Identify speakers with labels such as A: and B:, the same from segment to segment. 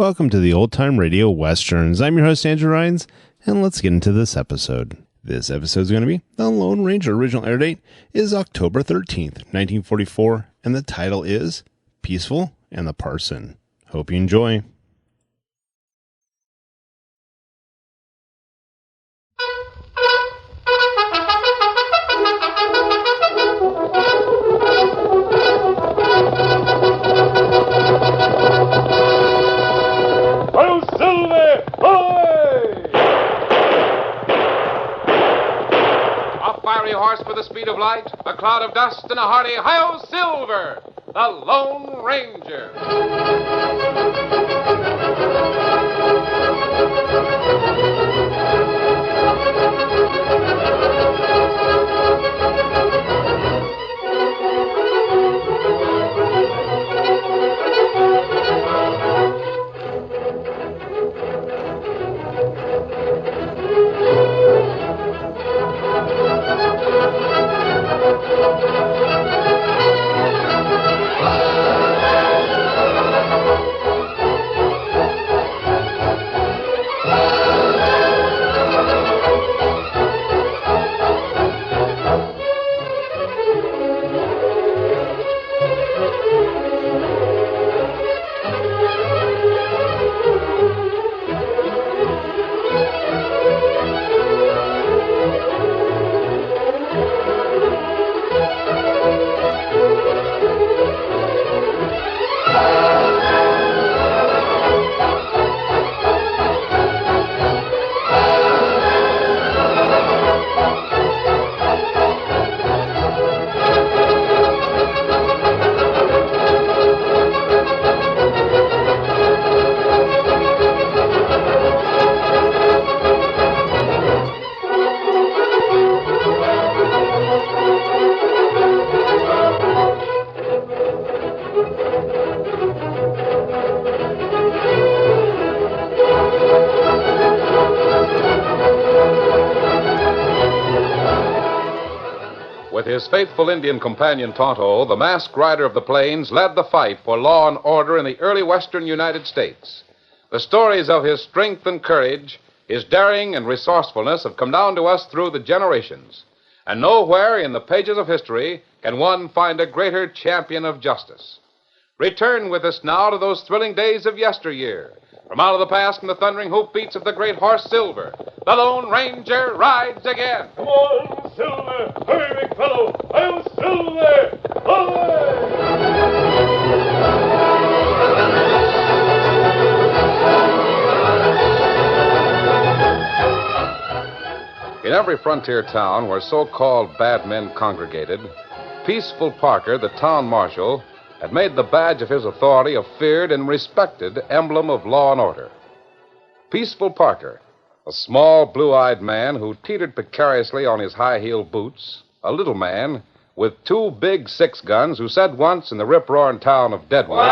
A: Welcome to the Old Time Radio Westerns. I'm your host, Andrew Rhynes, and let's get into this episode. This episode is going to be The Lone Ranger. Original air date is October 13th, 1944, and the title is Peaceful and the Parson. Hope you enjoy.
B: Horse for the speed of light, a cloud of dust, and a hearty Hi-Yo Silver, the Lone Ranger. With his faithful Indian companion Tonto, the masked rider of the plains led the fight for law and order in the early western United States. The stories of his strength and courage, his daring and resourcefulness have come down to us through the generations. And nowhere in the pages of history can one find a greater champion of justice. Return with us now to those thrilling days of yesteryear. From out of the past and the thundering hoofbeats of the great horse Silver, the Lone Ranger rides again.
C: Come on, Silver! Hurry, big fellow! I'm Silver!
B: In every frontier town where so-called bad men congregated, Peaceful Parker, the town marshal, had made the badge of his authority a feared and respected emblem of law and order. Peaceful Parker, a small, blue-eyed man who teetered precariously on his high-heeled boots, a little man with two big six-guns who said once in the rip-roaring town of Deadwood,
D: "The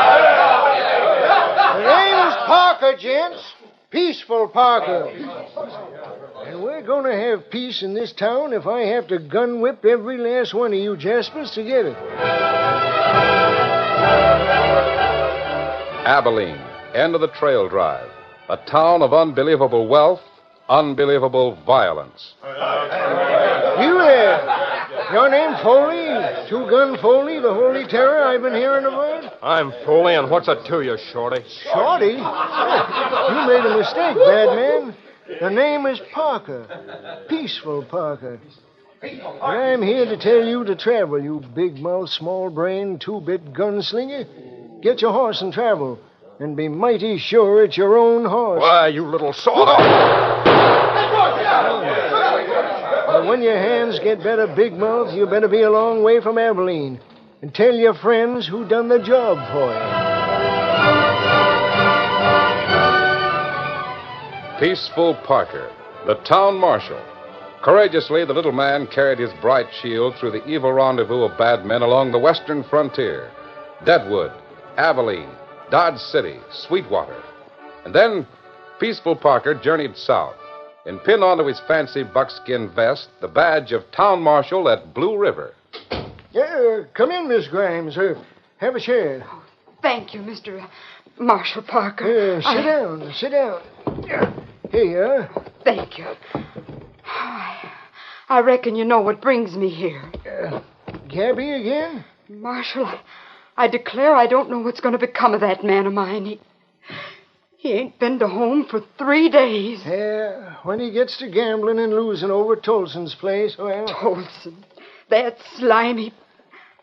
D: name's Parker, gents. Peaceful Parker. And we're going to have peace in this town if I have to gun-whip every last one of you Jaspers to get it."
B: Abilene, end of the trail drive, a town of unbelievable wealth, unbelievable violence.
D: You there. Your name Foley? Two-Gun Foley, the holy terror I've been hearing about?
E: I'm Foley, and what's it to you, Shorty?
D: Shorty? You made a mistake, bad man. The name is Parker. Peaceful Parker. And I'm here to tell you to travel, you big-mouth, small-brained, two-bit gunslinger. Get your horse and travel, and be mighty sure it's your own horse.
E: Why, you little sort.
D: But when your hands get better big-mouth, you better be a long way from Abilene. And tell your friends who done the job for
B: you. Peaceful Parker, the town marshal. Courageously, the little man carried his bright shield through the evil rendezvous of bad men along the western frontier. Deadwood, Abilene, Dodge City, Sweetwater. And then Peaceful Parker journeyed south and pinned onto his fancy buckskin vest the badge of town marshal at Blue River.
D: Come in, Miss Grimes. Have a chair.
F: Thank you, Mr. Marshal Parker.
D: Sit down, sit down. Here you are.
F: Thank you. I reckon you know what brings me here.
D: Gabby again?
F: Marshal, I declare I don't know what's going to become of that man of mine. He ain't been to home for 3 days.
D: Yeah, when he gets to gambling and losing over Tolson's place, well...
F: Tolson, that slimy...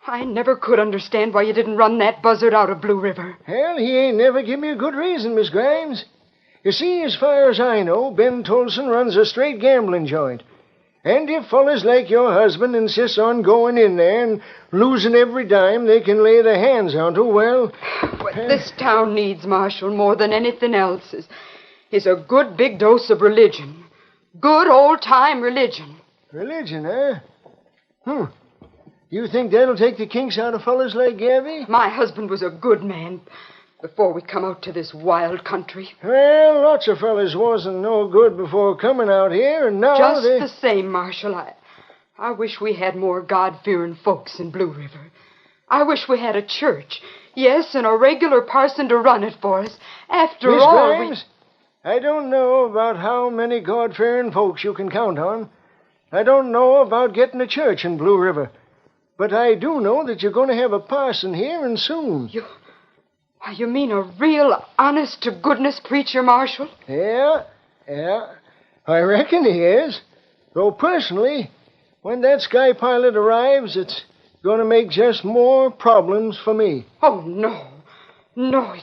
F: I never could understand why you didn't run that buzzard out of Blue River.
D: Well, he ain't never give me a good reason, Miss Grimes. You see, as far as I know, Ben Tolson runs a straight gambling joint. And if fellas like your husband insist on going in there and losing every dime they can lay their hands onto, well...
F: What this town needs, Marshal, more than anything else is a good big dose of religion. Good old-time religion.
D: Religion, eh? You think that'll take the kinks out of fellas like Gabby?
F: My husband was a good man before we come out to this wild country.
D: Well, lots of fellas wasn't no good before coming out here, and now
F: Just
D: they...
F: the same, Marshal, I wish we had more God-fearing folks in Blue River. I wish we had a church. Yes, and a regular parson to run it for us. After
D: Miss
F: all,
D: Grimes, I don't know about how many God-fearing folks you can count on. I don't know about getting a church in Blue River. But I do know that you're going to have a parson here, and soon.
F: You mean a real honest-to-goodness preacher, Marshal?
D: Yeah. I reckon he is. Though personally, when that sky pilot arrives, it's going to make just more problems for me.
F: Oh, no. No.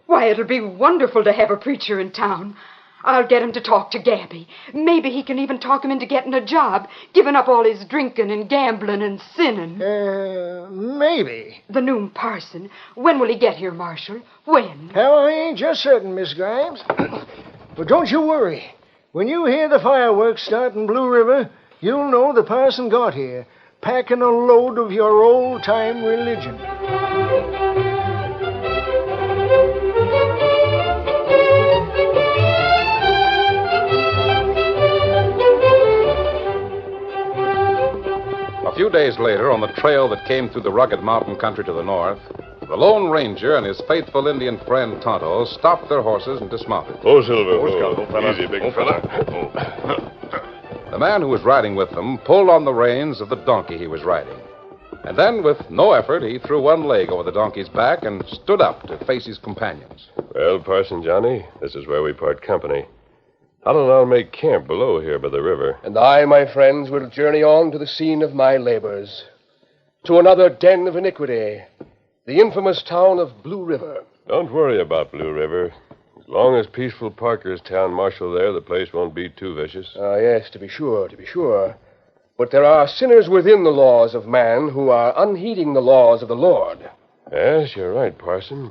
F: Why, it'll be wonderful to have a preacher in town. I'll get him to talk to Gabby. Maybe he can even talk him into getting a job, giving up all his drinking and gambling and sinning.
D: Maybe.
F: The noon parson. When will he get here, Marshal? When?
D: Hell, I ain't just certain, Miss Grimes. But don't you worry. When you hear the fireworks start in Blue River, you'll know the parson got here, packing a load of your old-time religion.
B: A few days later, on the trail that came through the rugged mountain country to the north, the Lone Ranger and his faithful Indian friend Tonto stopped their horses and dismounted.
C: Oh, Silver. Easy, big fella.
B: The man who was riding with them pulled on the reins of the donkey he was riding. And then, with no effort, he threw one leg over the donkey's back and stood up to face his companions.
G: Well, Parson Johnny, this is where we part company. I'll make camp below here by the river.
E: And I, my friends, will journey on to the scene of my labors. To another den of iniquity, the infamous town of Blue River.
G: Don't worry about Blue River. As long as Peaceful Parker's town marshal there, the place won't be too vicious.
E: Yes, to be sure. But there are sinners within the laws of man who are unheeding the laws of the Lord.
G: Yes, you're right, Parson.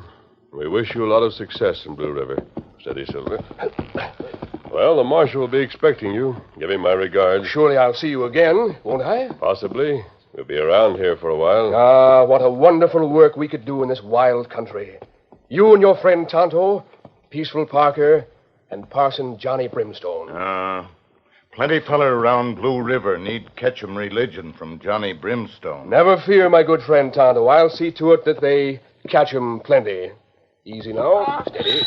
G: We wish you a lot of success in Blue River. Steady, Silver. Well, the marshal will be expecting you. Give him my regards.
E: Surely I'll see you again, won't I?
G: Possibly. We'll be around here for a while.
E: Ah, what a wonderful work we could do in this wild country. You and your friend Tonto, Peaceful Parker, and Parson Johnny Brimstone.
H: Plenty feller around Blue River need catch 'em religion from Johnny Brimstone.
E: Never fear, my good friend Tonto. I'll see to it that they catch 'em plenty. Easy now. Steady.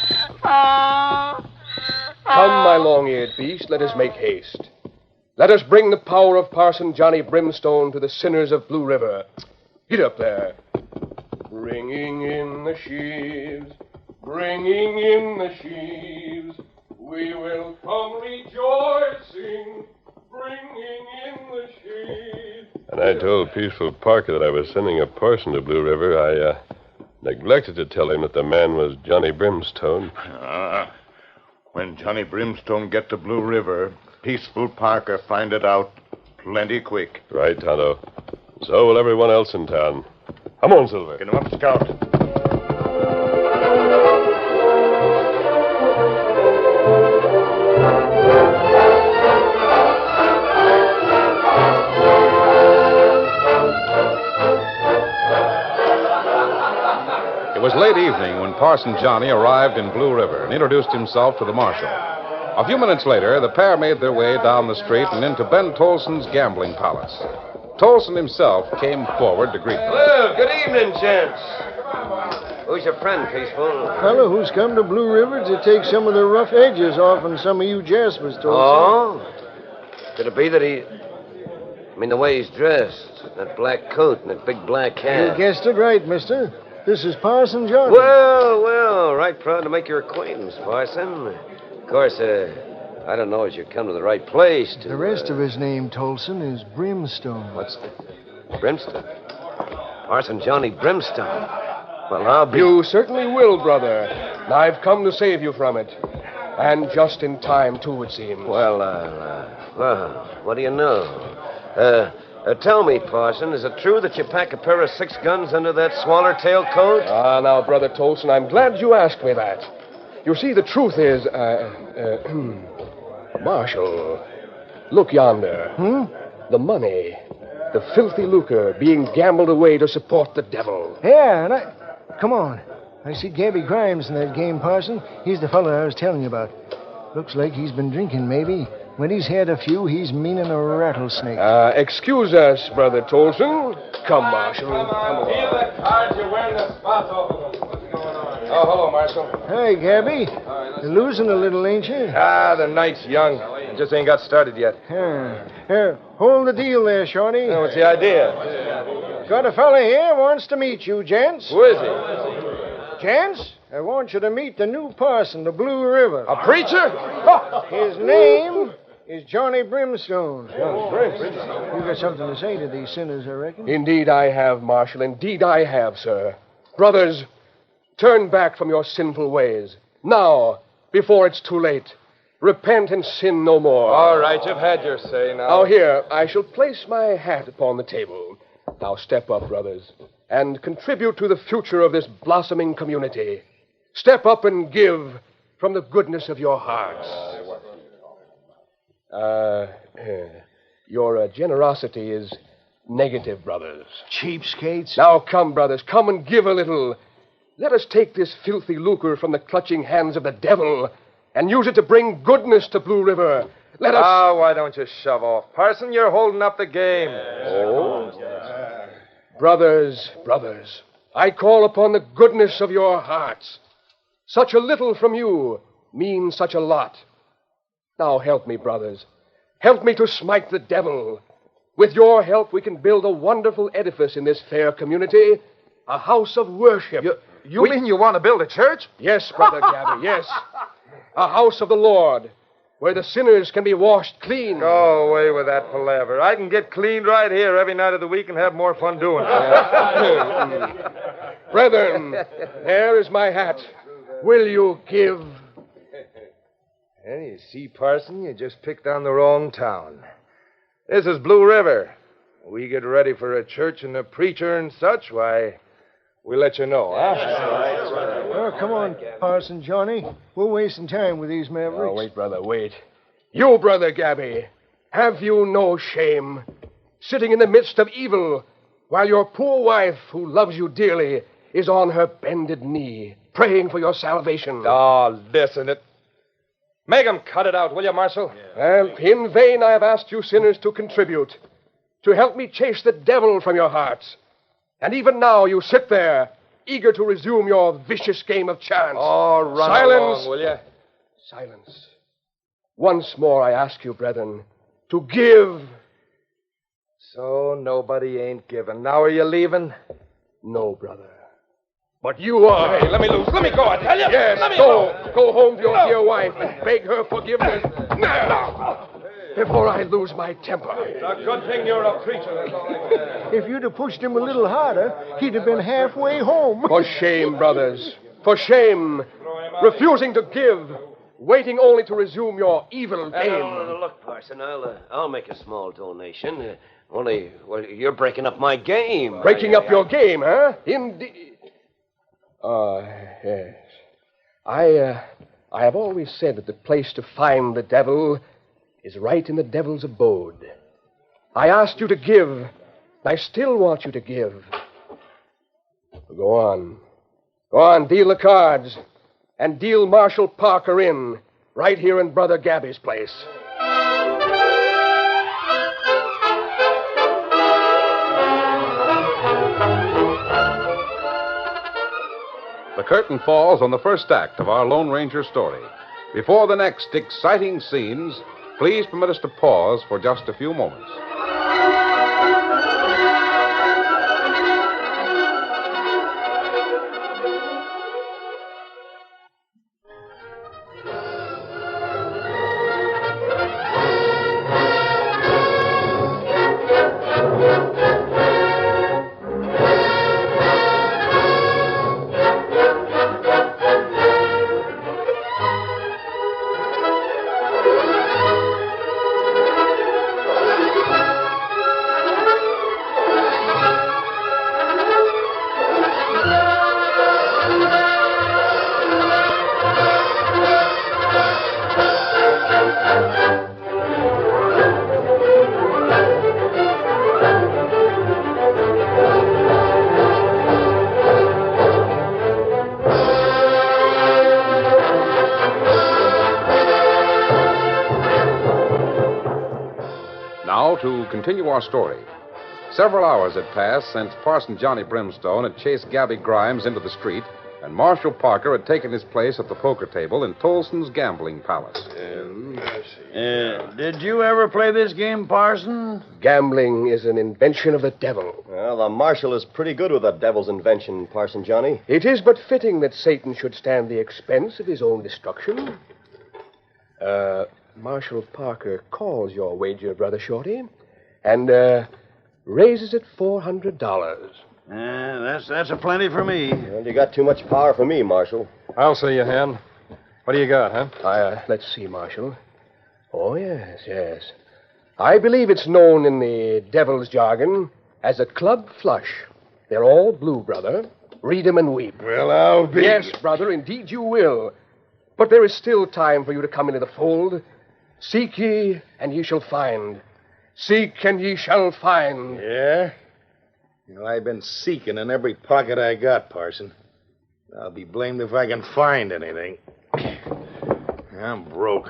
E: Come, my long-eared beast, let us make haste. Let us bring the power of Parson Johnny Brimstone to the sinners of Blue River. Get up there. Bringing in the sheaves, we will come rejoicing, bringing in the sheaves.
G: And I told Peaceful Parker that I was sending a parson to Blue River. I neglected to tell him that the man was Johnny Brimstone.
H: When Johnny Brimstone get to Blue River, Peaceful Parker find it out plenty quick.
G: Right, Tonto. So will everyone else in town. Come on, Silver.
H: Get him up, Scout.
B: It was late evening when Parson Johnny arrived in Blue River and introduced himself to the marshal. A few minutes later, the pair made their way down the street and into Ben Tolson's gambling palace. Tolson himself came forward to greet them.
E: Well, good evening, gents.
I: Who's your friend, Peaceful?
D: Fellow who's come to Blue River to take some of the rough edges off on some of you Jaspers, Told.
I: Oh? Could it be that he... I mean, the way he's dressed, that black coat and that big black hat.
D: You guessed it right, mister. This is Parson Johnny.
I: Well, right proud to make your acquaintance, Parson. Of course, I don't know as you come to the right place to...
D: The rest of his name, Tolson, is Brimstone.
I: What's the... Brimstone? Parson Johnny Brimstone. Well, I'll be...
E: You certainly will, brother. And I've come to save you from it. And just in time, too, it seems.
I: Well, what do you know? Tell me, Parson, is it true that you pack a pair of 6 guns under that swaller-tail coat?
E: Now, Brother Tolson, I'm glad you asked me that. You see, the truth is, Marshal, look yonder. The money, the filthy lucre being gambled away to support the devil.
D: Yeah, and Come on. I see Gabby Grimes in that game, Parson. He's the fellow I was telling you about. Looks like he's been drinking, maybe. When he's had a few, he's meaning a rattlesnake.
E: Excuse us, Brother Tolson. Come, Marshal. Come on.
B: Feel the cards, you're wearing the spots off of them. What's going on here?
E: Oh, hello, Marshal.
D: Hey, Gabby. You're losing a little, ain't you?
E: The night's young. It just ain't got started yet.
D: Here, hold the deal there, Shorty.
E: What's the idea?
D: Got a fella here wants to meet you, gents.
E: Who is he?
D: Gents, I want you to meet the new parson, the Blue River.
E: A preacher?
D: His name is Johnny Brimstone. You got something to say to these sinners, I reckon?
E: Indeed I have, Marshal. Indeed I have, sir. Brothers, turn back from your sinful ways. Now, before it's too late. Repent and sin no more.
J: All right, you've had your say now.
E: Now, here, I shall place my hat upon the table. Now, step up, brothers, and contribute to the future of this blossoming community. Step up and give from the goodness of your hearts. Your generosity is negative, brothers.
D: Cheapskates.
E: Now, come, brothers, come and give a little. Let us take this filthy lucre from the clutching hands of the devil and use it to bring goodness to Blue River. Let us...
J: why don't you shove off? Parson, you're holding up the game.
E: Oh? Brothers, I call upon the goodness of your hearts. Such a little from you means such a lot. Now help me, brothers. Help me to smite the devil. With your help, we can build a wonderful edifice in this fair community, a house of worship.
J: You mean you want to build a church?
E: Yes, Brother Gabby, yes. A house of the Lord, where the sinners can be washed clean.
J: Go away with that palaver. I can get cleaned right here every night of the week and have more fun doing it.
E: Brethren, there is my hat. Will you give?
J: And you see, Parson, you just picked on the wrong town. This is Blue River. We get ready for a church and a preacher and such, why, we'll let you know, huh?
D: Oh, come on, Parson Johnny. We're wasting time with these mavericks.
E: Oh, wait, brother, wait. You, Brother Gabby, have you no shame? Sitting in the midst of evil, while your poor wife, who loves you dearly, is on her bended knee, praying for your salvation.
J: Oh, listen, make 'em cut it out, will you, Marshal?
E: Well, in vain I have asked you sinners to contribute, to help me chase the devil from your hearts. And even now you sit there, eager to resume your vicious game of chance.
J: Oh, run
E: Silence,
J: along, will you?
E: Silence. Once more I ask you, brethren, to give.
J: So nobody ain't giving. Now are you leaving?
E: No, brother. But you are.
J: Hey, let me loose. Let me go, I tell you.
E: Yes,
J: let me
E: go home to your dear wife and beg her forgiveness. Now, before I lose my temper.
J: It's a good thing you're a preacher. That's all I can.
D: If you'd have pushed him a little harder, he'd have been halfway home.
E: For shame, brothers. For shame. Refusing to give. Waiting only to resume your evil game.
I: Look, Parson, I'll make a small donation. Only, well, you're breaking up my game.
E: Breaking up your game, huh? Indeed. Yes. I have always said that the place to find the devil is right in the devil's abode. I asked you to give. I still want you to give. Go on. Go on, deal the cards. And deal Marshal Parker in, right here in Brother Gabby's place.
B: The curtain falls on the first act of our Lone Ranger story. Before the next exciting scenes, please permit us to pause for just a few moments. Now, to continue our story. Several hours had passed since Parson Johnny Brimstone had chased Gabby Grimes into the street, and Marshal Parker had taken his place at the poker table in Tolson's gambling palace.
K: Did you ever play this game, Parson?
E: Gambling is an invention of the devil.
L: Well, the marshal is pretty good with the devil's invention, Parson Johnny.
E: It is but fitting that Satan should stand the expense of his own destruction. Marshal Parker calls your wager, Brother Shorty, and raises it $400.
K: That's a plenty for me.
L: Well, you got too much power for me, Marshal.
E: I'll say your hand. What do you got, huh? Let's see, Marshal. Oh, yes. I believe it's known in the devil's jargon as a club flush. They're all blue, brother. Read 'em and weep.
J: Well, I'll be...
E: Yes, brother, indeed you will. But there is still time for you to come into the fold. Seek ye, and ye shall find. Seek, and ye shall find.
J: Yeah? Well, I've been seeking in every pocket I got, Parson. I'll be blamed if I can find anything. I'm broke.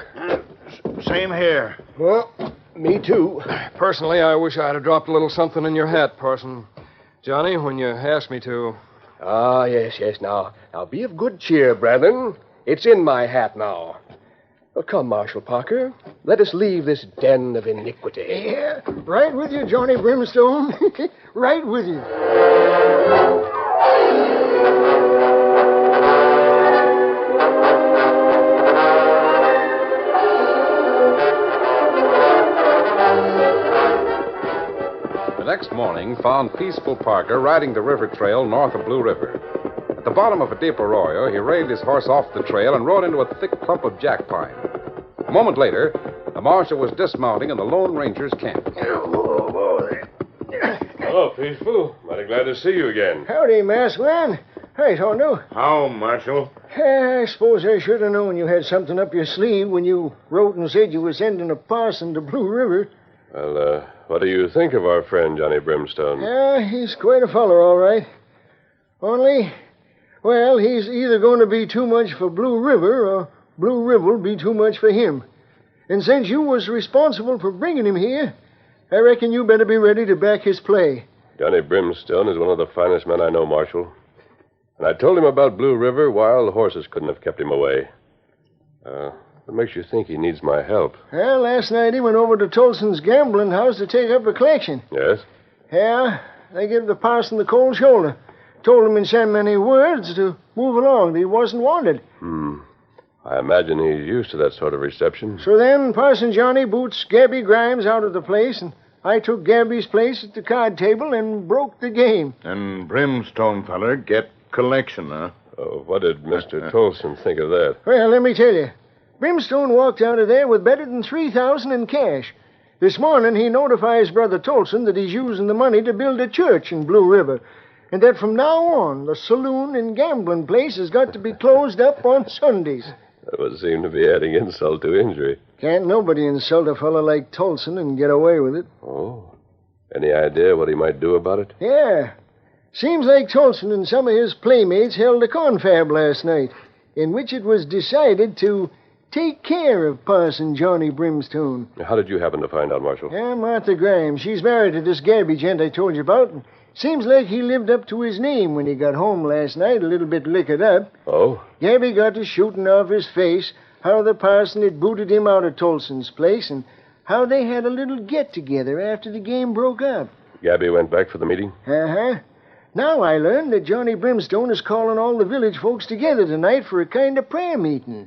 K: Same here.
E: Well, me too.
M: Personally, I wish I'd have dropped a little something in your hat, Parson. Johnny, when you asked me to.
E: Ah, yes. Now be of good cheer, brethren. It's in my hat now. Well, come, Marshal Parker. Let us leave this den of iniquity.
D: Yeah, right with you, Johnny Brimstone. Right with you.
B: The next morning found peaceful Parker riding the river trail north of Blue River. At the bottom of a deep arroyo, he reined his horse off the trail and rode into a thick clump of jack pine. A moment later, the marshal was dismounting in the Lone Ranger's camp.
G: Hello, Peaceful. Mighty glad to see you again.
D: Howdy, Masked Man. Hey, Tonto.
H: How, Marshal?
D: I suppose I should have known you had something up your sleeve when you wrote and said you were sending a parson to Blue River.
G: Well, what do you think of our friend Johnny Brimstone?
D: Yeah, he's quite a feller, all right. Only, well, he's either going to be too much for Blue River or Blue River will be too much for him. And since you was responsible for bringing him here, I reckon you better be ready to back his play.
G: Johnny Brimstone is one of the finest men I know, Marshal. And I told him about Blue River, wild horses couldn't have kept him away. What makes you think he needs my help?
D: Well, last night he went over to Tolson's gambling house to take up a collection.
G: Yes?
D: Yeah, they gave the parson the cold shoulder. Told him in so many words to move along, that he wasn't wanted.
G: I imagine he's used to that sort of reception.
D: So then Parson Johnny boots Gabby Grimes out of the place, and I took Gabby's place at the card table and broke the game.
H: And Brimstone feller get collection, huh?
G: Oh, what did Mr. Tolson think of that?
D: Well, let me tell you. Brimstone walked out of there with better than $3,000 in cash. This morning he notifies Brother Tolson that he's using the money to build a church in Blue River, and that from now on the saloon and gambling place has got to be closed up on Sundays.
G: That would seem to be adding insult to injury.
D: Can't nobody insult a fellow like Tolson and get away with it.
G: Oh. Any idea what he might do about it?
D: Yeah. Seems like Tolson and some of his playmates held a confab last night, in which it was decided to take care of Parson Johnny Brimstone.
G: How did you happen to find out, Marshal?
D: Yeah, Martha Grimes. She's married to this Gabby gent I told you about, and Seems like he lived up to his name when he got home last night, a little bit liquored up.
G: Oh?
D: Gabby got to shooting off his face how the parson had booted him out of Tolson's place and how they had a little get-together after the game broke up.
G: Gabby went back for the meeting?
D: Uh-huh. Now I learned that Johnny Brimstone is calling all the village folks together tonight for a kind of prayer meeting.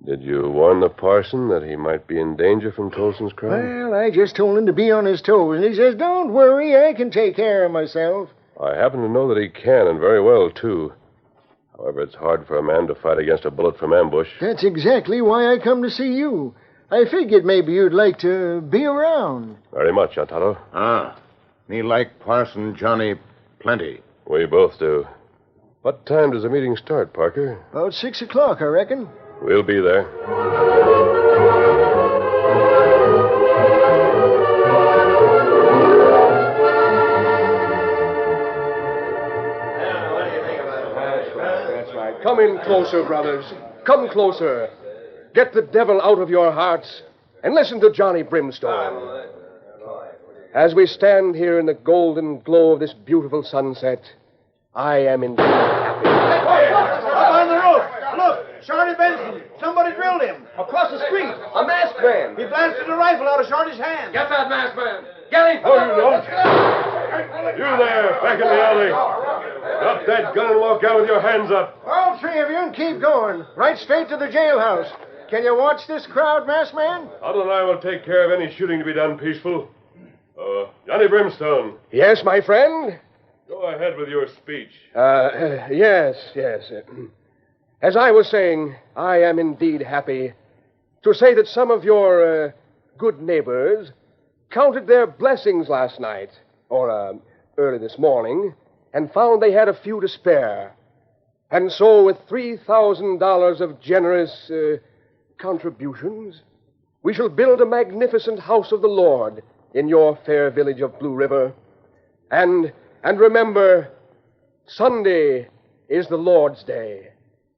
G: Did you warn the parson that he might be in danger from Tolson's crowd?
D: Well, I just told him to be on his toes, and he says, don't worry, I can take care of myself.
G: I happen to know that he can, and very well, too. However, it's hard for a man to fight against a bullet from ambush.
D: That's exactly why I come to see you. I figured maybe you'd like to be around.
G: Very much, Tonto.
H: Me like Parson Johnny plenty.
G: We both do. What time does the meeting start, Parker?
D: About 6 o'clock, I reckon.
G: We'll be there.
E: That's right. Come in closer, brothers. Come closer. Get the devil out of your hearts and listen to Johnny Brimstone. As we stand here in the golden glow of this beautiful sunset, I am indeed happy.
K: Up on the roof! Look! Shorty Benson! Somebody drilled him! Across the street!
I: A masked man!
K: He blasted a rifle out of Shorty's hand!
M: Get that masked man! Get him!
G: No, you don't. You there, back in the alley. Drop that gun and walk out with your hands up.
D: All three of you, and keep going. Right straight to the jailhouse. Can you watch this crowd, masked man?
G: Todd and I will take care of any shooting to be done peaceful. Johnny Brimstone.
E: Yes, my friend?
G: Go ahead with your speech.
E: Yes. As I was saying, I am indeed happy to say that some of your good neighbors counted their blessings last night, or early this morning, and found they had a few to spare. And so, with $3,000 of generous contributions, we shall build a magnificent house of the Lord in your fair village of Blue River. And remember, Sunday is the Lord's Day.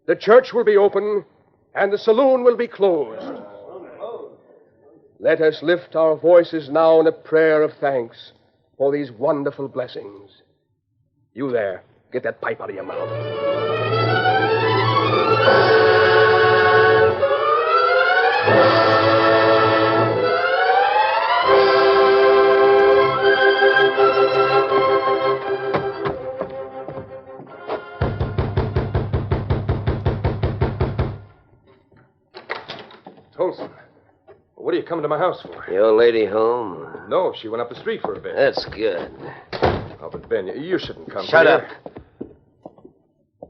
E: The church will be open, and the saloon will be closed. Let us lift our voices now in a prayer of thanks for these wonderful blessings. You there, get that pipe out of your mouth.
M: Tolson, what are you coming to my house for?
I: Your lady home?
M: No, she went up the street for a bit.
I: That's good.
M: Oh, but Ben, you shouldn't come
I: Shut
M: here.
I: up.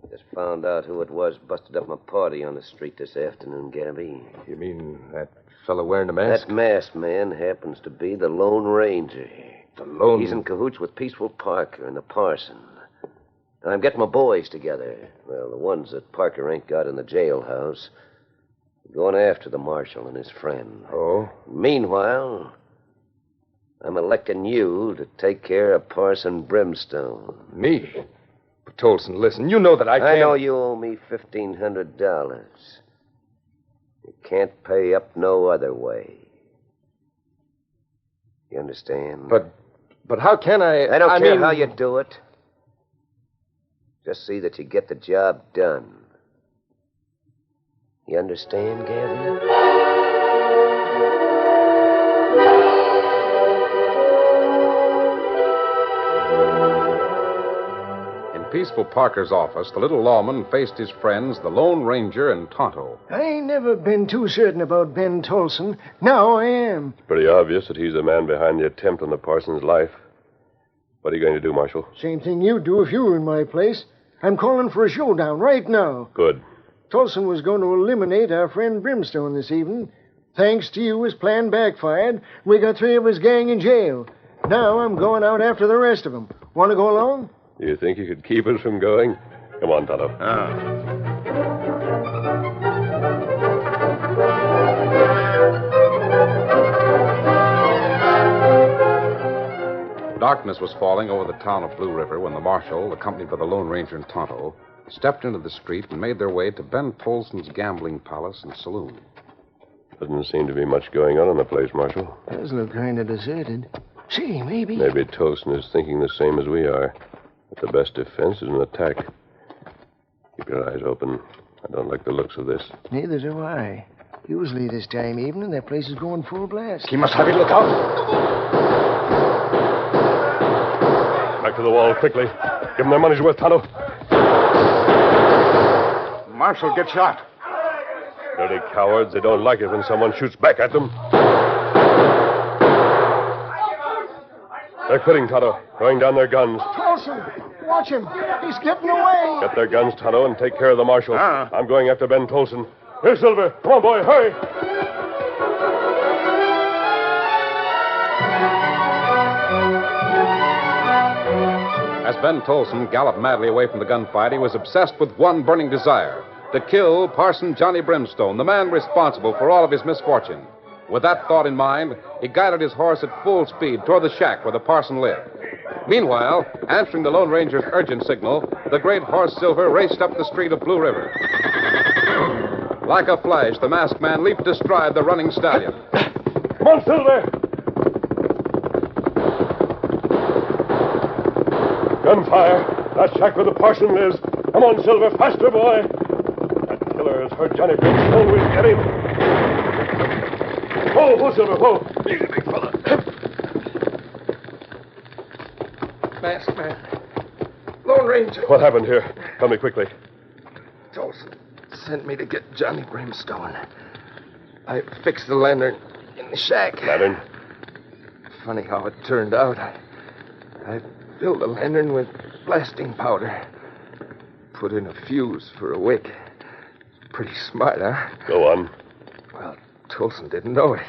I: Just found out who it was busted up my party on the street this afternoon, Gabby.
M: You mean that fellow wearing the mask?
I: That masked man happens to be the Lone Ranger.
M: The Lone...
I: He's in cahoots with Peaceful Parker and the Parson. I'm getting my boys together. Well, the ones that Parker ain't got in the jailhouse. Going after the marshal and his friend.
M: Oh?
I: Meanwhile, I'm electing you to take care of Parson Brimstone.
M: Me? But Tolson, listen, you know that I can't...
I: I know you owe me $1,500. You can't pay up no other way. You understand?
M: But how can I...
I: I don't care how you do it. Just see that you get the job done. You understand, Gabby?
B: In Peaceful Parker's office, the little lawman faced his friends, the Lone Ranger and Tonto.
D: I ain't never been too certain about Ben Tolson. Now I am.
G: It's pretty obvious that he's the man behind the attempt on the parson's life. What are you going to do, Marshal?
D: Same thing you'd do if you were in my place. I'm calling for a showdown right now.
G: Good.
D: Tolson was going to eliminate our friend Brimstone this evening. Thanks to you, his plan backfired. We got 3 of his gang in jail. Now I'm going out after the rest of them. Want to go along?
G: Do you think you could keep us from going? Come on, Tonto.
B: Darkness was falling over the town of Blue River when the marshal, accompanied by the Lone Ranger and Tonto, stepped into the street and made their way to Ben Tolson's gambling palace and saloon.
G: Doesn't seem to be much going on in the place, Marshal.
D: Does look kind of deserted. Say, maybe.
G: Maybe Tolson is thinking the same as we are. That the best defense is an attack. Keep your eyes open. I don't like the looks of this.
D: Neither do I. Usually this time evening, that place is going full blast.
J: He must have it. Look out.
G: Back to the wall, quickly. Give them their money's worth, Tonto.
H: Marshal, get shot.
G: Dirty cowards. They don't like it when someone shoots back at them. They're quitting, Tonto. Throwing down their guns.
D: Tolson, watch him. He's getting away.
G: Get their guns, Tonto, and take care of the marshal.
H: Ah.
G: I'm going after Ben Tolson. Here, Silver. Come on, boy. Hurry.
B: As Ben Tolson galloped madly away from the gunfight, he was obsessed with one burning desire: to kill Parson Johnny Brimstone, the man responsible for all of his misfortune. With that thought in mind, he guided his horse at full speed toward the shack where the parson lived. Meanwhile, answering the Lone Ranger's urgent signal, the great horse Silver raced up the street of Blue River. Like a flash, the masked man leaped astride the running stallion.
G: Come on, Silver. Gunfire. That shack where the parson lives. Come on, Silver. Faster, boy. That killer has hurt Johnny Brimstone. We'll get him. Whoa, Silver, whoa. Easy, big fella.
E: Masked man. Lone Ranger.
G: What happened here? Tell me quickly.
E: Tolson sent me to get Johnny Brimstone. I fixed the lantern in the shack.
G: Lantern?
E: Funny how it turned out. I filled the lantern with blasting powder. Put in a fuse for a wick. Pretty smart, huh?
G: Go on.
E: Well, Tolson didn't know it.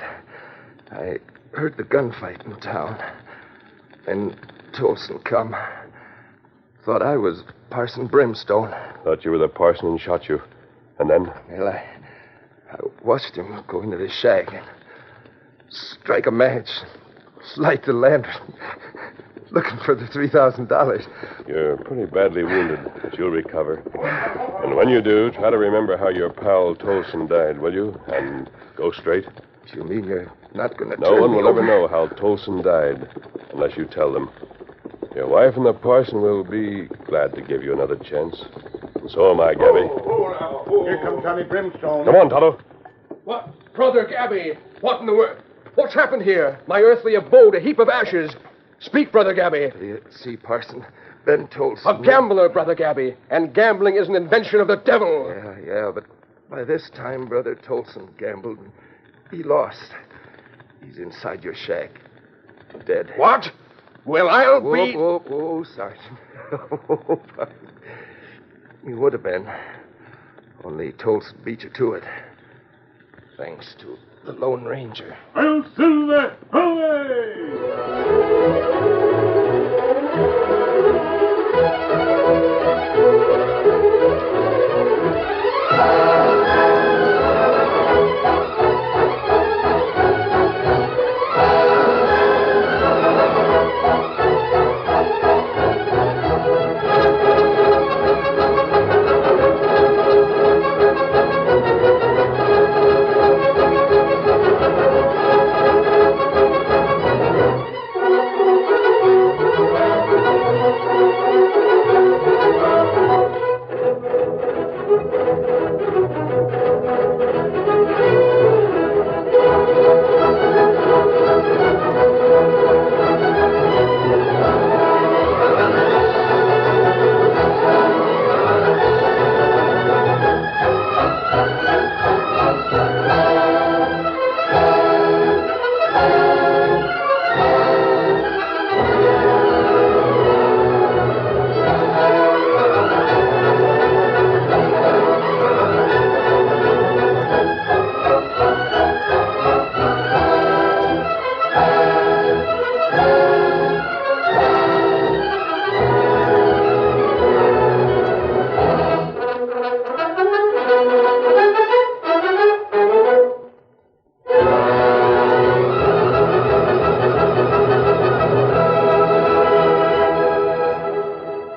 E: I heard the gunfight in town. Then Tolson come. Thought I was Parson Brimstone.
G: Thought you were the parson and shot you. And then?
E: Well, I watched him go into the shack and strike a match, light the lantern, looking for the $3,000.
G: You're pretty badly wounded, but you'll recover. And when you do, try to remember how your pal Tolson died, will you? And go straight.
E: You mean you're not going to
G: No one will ever know how Tolson died unless you tell them. Your wife and the parson will be glad to give you another chance. And so am I, Gabby.
H: Here comes Johnny Brimstone.
G: Come on, Tonto.
E: What? Brother Gabby, what in the world? What's happened here? My earthly abode, a heap of ashes. Speak, Brother Gabby. You see, Parson, Ben Tolson. A gambler, Brother Gabby. And gambling is an invention of the devil. Yeah, but by this time, Brother Tolson gambled. He lost. He's inside your shack. Dead. What? Well, I'll be... Whoa, Sergeant. You would have been. Only Tolson beat you to it. Thanks to the Lone Ranger.
C: I'll Silver! Away!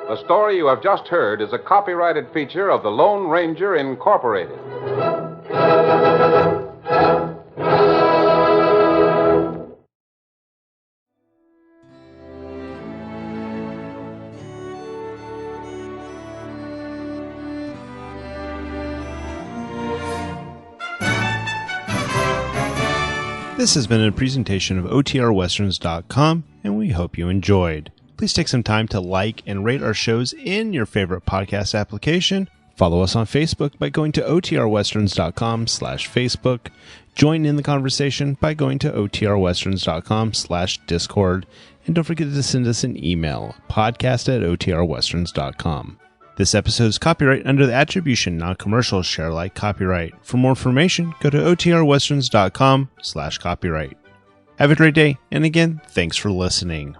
B: The story you have just heard is a copyrighted feature of the Lone Ranger Incorporated.
A: This has been a presentation of OTRWesterns.com, and we hope you enjoyed. Please take some time to like and rate our shows in your favorite podcast application. Follow us on Facebook by going to OTRWesterns.com/Facebook. Join in the conversation by going to OTRWesterns.com/Discord. And don't forget to send us an email, podcast@OTRWesterns.com. This episode is copyright under the Attribution Non-Commercial Share Alike copyright. For more information, go to OTRWesterns.com/copyright. Have a great day, and again, thanks for listening.